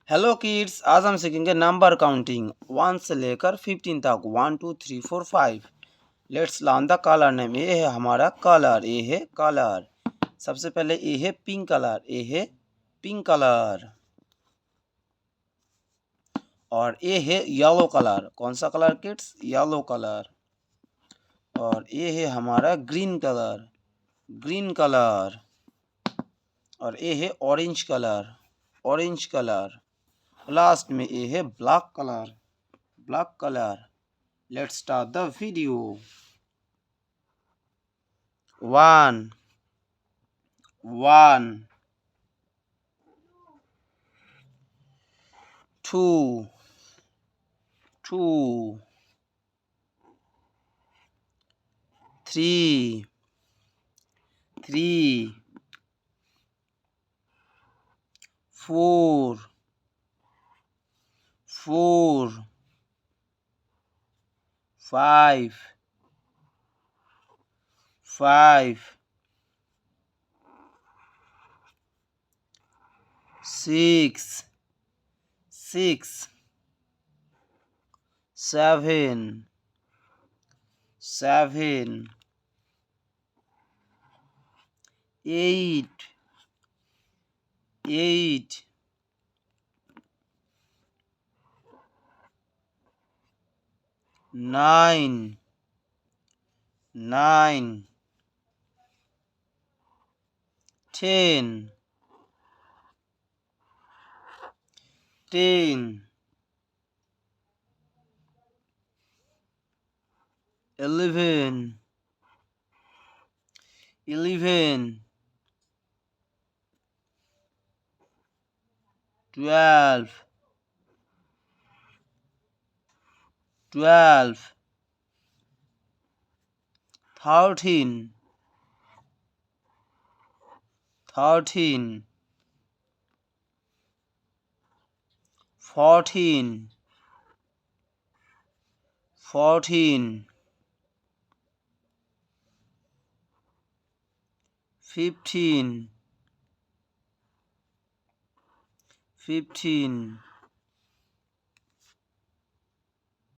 Hello kids, आज हम सीखेंगे नंबर काउंटिंग 1 से लेकर 15 तक। 1 2 3 4 5। Let's learn the colour name. ये है हमारा कलर, ये है कलर। सबसे पहले ये है पिंक कलर, ये है पिंक कलर। और ये है येलो कलर। कौन सा कलर किड्स? Yellow colour. और ये है हमारा ग्रीन कलर, ग्रीन कलर। और ये है orange colour, orange colour. Last में ये है black colour, black colour. Let's start the video. 1 1 2 2 3 3 4 4 5 5 6 6 7 7 8 8 9 9 10 10 11 11 12 12 13 13 14 14 15 15